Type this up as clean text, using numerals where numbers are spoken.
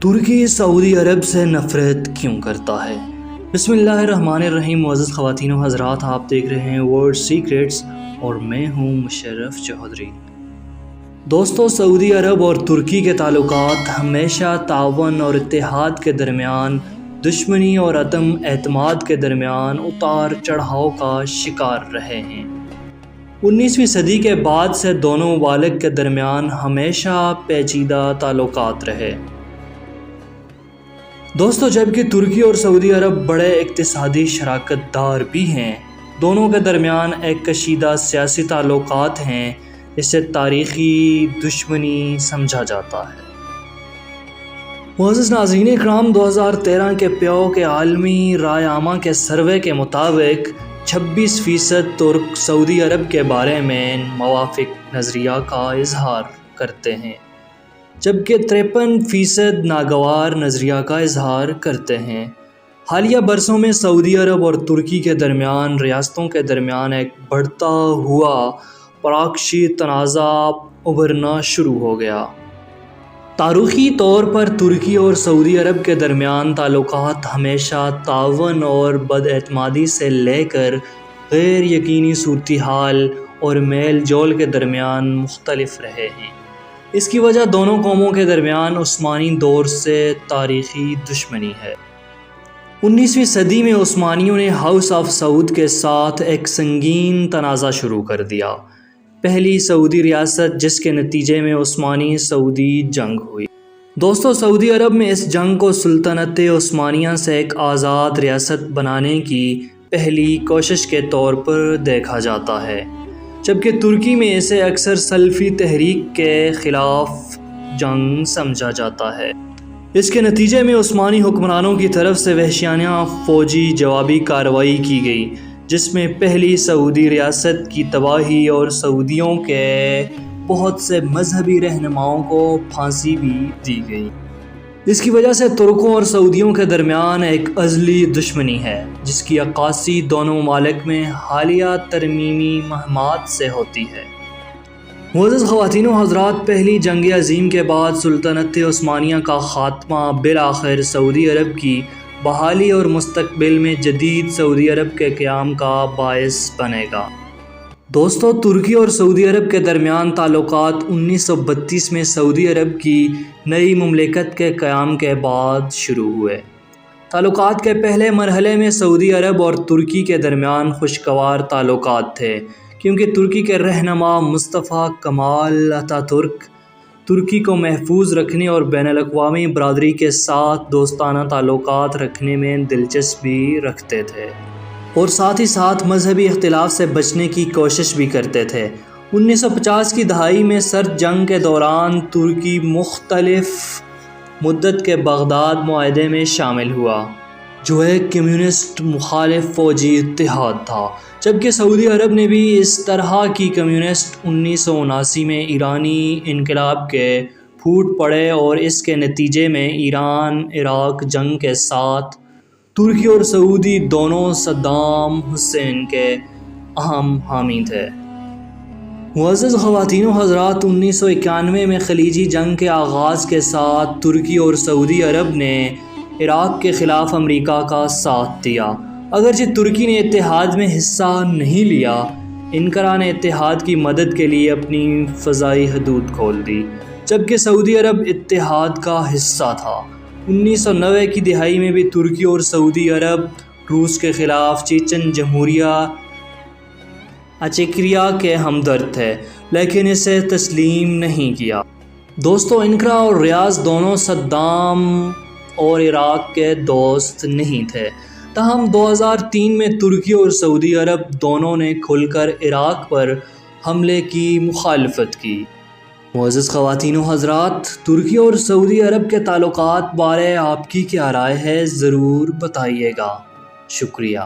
ترکی سعودی عرب سے نفرت کیوں کرتا ہے؟ بسم اللہ الرحمن الرحیم۔ معزز خواتین و حضرات، آپ دیکھ رہے ہیں ورلڈ سیکرٹس اور میں ہوں مشرف چودھری۔ دوستو، سعودی عرب اور ترکی کے تعلقات ہمیشہ تعاون اور اتحاد کے درمیان دشمنی اور عدم اعتماد کے درمیان اتار چڑھاؤ کا شکار رہے ہیں۔ 19ویں صدی کے بعد سے دونوں ممالک کے درمیان ہمیشہ پیچیدہ تعلقات رہے۔ دوستو، جبکہ ترکی اور سعودی عرب بڑے اقتصادی شراکت دار بھی ہیں، دونوں کے درمیان ایک کشیدہ سیاسی تعلقات ہیں، اسے تاریخی دشمنی سمجھا جاتا ہے۔ معزز ناظرین اکرام، 2013 کے پیو کے عالمی رائے عامہ کے سروے کے مطابق 26% ترک سعودی عرب کے بارے میں موافق نظریہ کا اظہار کرتے ہیں، جبکہ 53% ناگوار نظریہ کا اظہار کرتے ہیں۔ حالیہ برسوں میں سعودی عرب اور ترکی کے درمیان ریاستوں کے درمیان ایک بڑھتا ہوا پراکشی تنازع ابھرنا شروع ہو گیا۔ تاریخی طور پر ترکی اور سعودی عرب کے درمیان تعلقات ہمیشہ تعاون اور بد اعتمادی سے لے کر غیر یقینی صورتحال اور میل جول کے درمیان مختلف رہے ہیں۔ اس کی وجہ دونوں قوموں کے درمیان عثمانی دور سے تاریخی دشمنی ہے۔ 19ویں صدی میں عثمانیوں نے ہاؤس آف سعود کے ساتھ ایک سنگین تنازع شروع کر دیا، پہلی سعودی ریاست جس کے نتیجے میں عثمانی سعودی جنگ ہوئی۔ دوستو، سعودی عرب میں اس جنگ کو سلطنت عثمانیہ سے ایک آزاد ریاست بنانے کی پہلی کوشش کے طور پر دیکھا جاتا ہے، جبکہ ترکی میں اسے اکثر سلفی تحریک کے خلاف جنگ سمجھا جاتا ہے۔ اس کے نتیجے میں عثمانی حکمرانوں کی طرف سے وحشیانہ فوجی جوابی کارروائی کی گئی، جس میں پہلی سعودی ریاست کی تباہی اور سعودیوں کے بہت سے مذہبی رہنماؤں کو پھانسی بھی دی گئی۔ اس کی وجہ سے ترکوں اور سعودیوں کے درمیان ایک ازلی دشمنی ہے، جس کی عکاسی دونوں ممالک میں حالیہ ترمیمی مہمات سے ہوتی ہے۔ معزز خواتین و حضرات، پہلی جنگ عظیم کے بعد سلطنت عثمانیہ کا خاتمہ بالآخر سعودی عرب کی بحالی اور مستقبل میں جدید سعودی عرب کے قیام کا باعث بنے گا۔ دوستو، ترکی اور سعودی عرب کے درمیان تعلقات 1932 میں سعودی عرب کی نئی مملکت کے قیام کے بعد شروع ہوئے۔ تعلقات کے پہلے مرحلے میں سعودی عرب اور ترکی کے درمیان خوشگوار تعلقات تھے، کیونکہ ترکی کے رہنما مصطفیٰ کمال اتاتürk ترکی کو محفوظ رکھنے اور بین الاقوامی برادری کے ساتھ دوستانہ تعلقات رکھنے میں دلچسپی رکھتے تھے، اور ساتھ ہی ساتھ مذہبی اختلاف سے بچنے کی کوشش بھی کرتے تھے۔ 1950 کی دہائی میں سرد جنگ کے دوران ترکی مختلف مدت کے بغداد معاہدے میں شامل ہوا، جو ایک کمیونسٹ مخالف فوجی اتحاد تھا، جبکہ سعودی عرب نے بھی اس طرح کی کمیونسٹ 1979 میں ایرانی انقلاب کے پھوٹ پڑے، اور اس کے نتیجے میں ایران عراق جنگ کے ساتھ ترکی اور سعودی دونوں صدام حسین کے اہم حامی تھے۔ معزز خواتین و حضرات، 1991 میں خلیجی جنگ کے آغاز کے ساتھ ترکی اور سعودی عرب نے عراق کے خلاف امریکہ کا ساتھ دیا۔ اگرچہ ترکی نے اتحاد میں حصہ نہیں لیا، انقرہ نے اتحاد کی مدد کے لیے اپنی فضائی حدود کھول دی، جبکہ سعودی عرب اتحاد کا حصہ تھا۔ 1990 کی دہائی میں بھی ترکی اور سعودی عرب روس کے خلاف چیچن جمہوریہ اچیکریا کے ہمدرد تھے، لیکن اسے تسلیم نہیں کیا۔ دوستو، انقرہ اور ریاض دونوں صدام اور عراق کے دوست نہیں تھے، تاہم 2003 میں ترکی اور سعودی عرب دونوں نے کھل کر عراق پر حملے کی مخالفت کی۔ معزز خواتین و حضرات، ترکی اور سعودی عرب کے تعلقات بارے آپ کی کیا رائے ہے؟ ضرور بتائیے گا۔ شکریہ۔